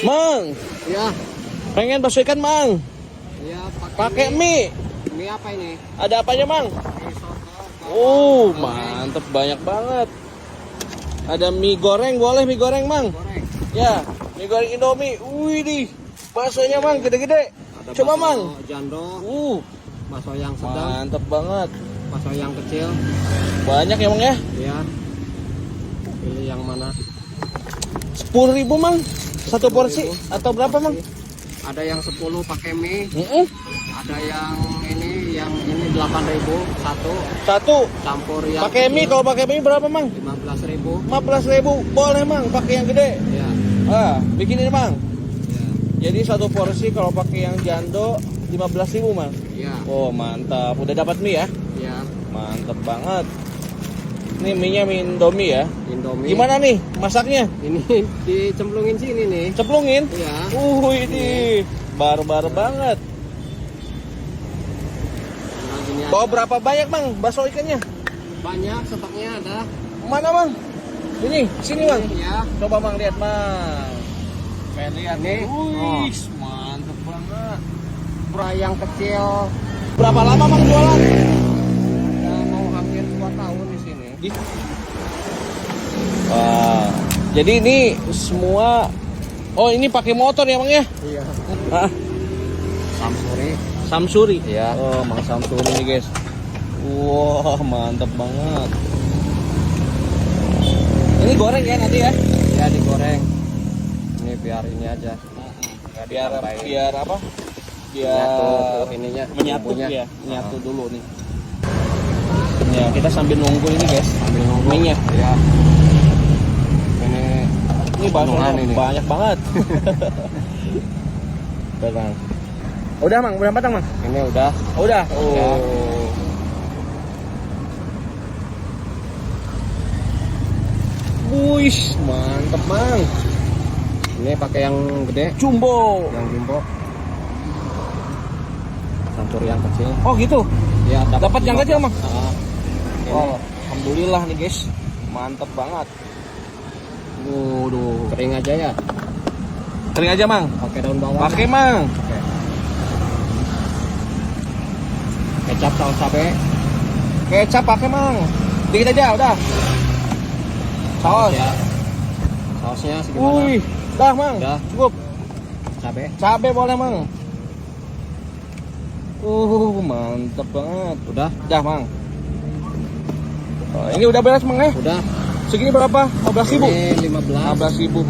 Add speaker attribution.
Speaker 1: Mang,
Speaker 2: Ya,
Speaker 1: pengen bakso ikan, Mang.
Speaker 2: ya
Speaker 1: Pakai mie.
Speaker 2: Mie apa ini?
Speaker 1: Ada apa aja, Mang?
Speaker 2: Mie soto.
Speaker 1: Mantep, banyak banget. Ada mie goreng, boleh mie goreng, Mang?
Speaker 2: Goreng.
Speaker 1: Ya, mie goreng Indomie. Wih, di baksonya, Mang, gede-gede.
Speaker 2: Ada
Speaker 1: Coba,
Speaker 2: bakso
Speaker 1: Mang.
Speaker 2: jando, bakso yang sedang,
Speaker 1: Mantep banget.
Speaker 2: bakso yang kecil.
Speaker 1: Banyak ya, Mang ya?
Speaker 2: Ya. Pilih yang mana?
Speaker 1: 10.000, Mang. Satu porsi atau berapa, Mang?
Speaker 2: Ada yang 10 pakai mie,
Speaker 1: Mm-mm.
Speaker 2: ada yang ini 8.000 satu,
Speaker 1: Satu.
Speaker 2: campur yang
Speaker 1: Pakai mie, kalau pakai mie berapa, Mang?
Speaker 2: 15.000.
Speaker 1: 15.000. Boleh, Mang, pakai yang gede.
Speaker 2: Ya.
Speaker 1: Bikin ini, Mang.
Speaker 2: Ya.
Speaker 1: Jadi satu porsi kalau pakai yang jando 15.000, Mang.
Speaker 2: Ya.
Speaker 1: Oh, mantap. Udah dapat mie ya?
Speaker 2: Ya.
Speaker 1: Mantap banget. Ini mie-nya mie Indomie ya.
Speaker 2: Indomie.
Speaker 1: Gimana nih masaknya?
Speaker 2: Ini dicemplungin sini nih.
Speaker 1: Ceplungin?
Speaker 2: Ya.
Speaker 1: Ini baru-baru banget.
Speaker 2: Nah, gini
Speaker 1: Bawa
Speaker 2: aja.
Speaker 1: berapa banyak, Mang, bakso ikannya?
Speaker 2: Banyak stoknya ada.
Speaker 1: Mana, Mang? Ini, sini, Mang.
Speaker 2: Ya.
Speaker 1: Coba, Mang, lihat, Mang. Pengen lihat
Speaker 2: Nih.
Speaker 1: Wih, mantap banget.
Speaker 2: Yang kecil.
Speaker 1: Berapa lama, Mang, jualan?
Speaker 2: Mau hampir 2 tahun di sini.
Speaker 1: Wah, jadi ini semua. Oh, ini pakai motor ya, Mang ya?
Speaker 2: Iya.
Speaker 1: Hah?
Speaker 2: Samsuri.
Speaker 1: Samsuri.
Speaker 2: Iya.
Speaker 1: Oh, Mang Samsuri nih, guys. Wah, mantap banget. Ini goreng ya nanti ya?
Speaker 2: Ya digoreng. Ini biar ini aja. Nggak
Speaker 1: Biar
Speaker 2: ditambahin.
Speaker 1: biar apa? Biar
Speaker 2: Nyatu ininya.
Speaker 1: menyatu
Speaker 2: bumbunya.
Speaker 1: ya, menyatu dulu nih. Ya, kita sambil nunggu ini, guys.
Speaker 2: Sambil nunggu.
Speaker 1: Mie-nya.
Speaker 2: Ya.
Speaker 1: Ini baksonya
Speaker 2: penuhan ini.
Speaker 1: banyak banget. Bang. Udah, Mang, udah matang, Mang?
Speaker 2: Ini udah.
Speaker 1: Oh, udah. Oh.
Speaker 2: Ya.
Speaker 1: Wih, mantep, Mang.
Speaker 2: Ini pakai yang gede,
Speaker 1: Jumbo.
Speaker 2: yang jumbo. Campur yang kecil.
Speaker 1: Oh, gitu.
Speaker 2: Ya,
Speaker 1: Dapat yang kecil, Mang?
Speaker 2: Ini.
Speaker 1: Oh, alhamdulillah nih, guys. Mantep banget. Waduh.
Speaker 2: Kering aja ya.
Speaker 1: Kering aja, Mang.
Speaker 2: Pakai daun bawang.
Speaker 1: Pakai, Mang.
Speaker 2: Oke. Kecap, saus cabe.
Speaker 1: Kecap pakai, Mang. Dikit aja, udah. Saus.
Speaker 2: Ya. Sausnya segimana?
Speaker 1: Wih, dah, Mang.
Speaker 2: Udah.
Speaker 1: Cukup.
Speaker 2: Cabe.
Speaker 1: Cabe boleh, Mang. Mantep banget.
Speaker 2: Udah.
Speaker 1: Dah, Mang. Oh, ini udah beres, Mang ya?
Speaker 2: Udah.
Speaker 1: Segini berapa? 15.000.
Speaker 2: Ini 15.
Speaker 1: 15.000, Mang.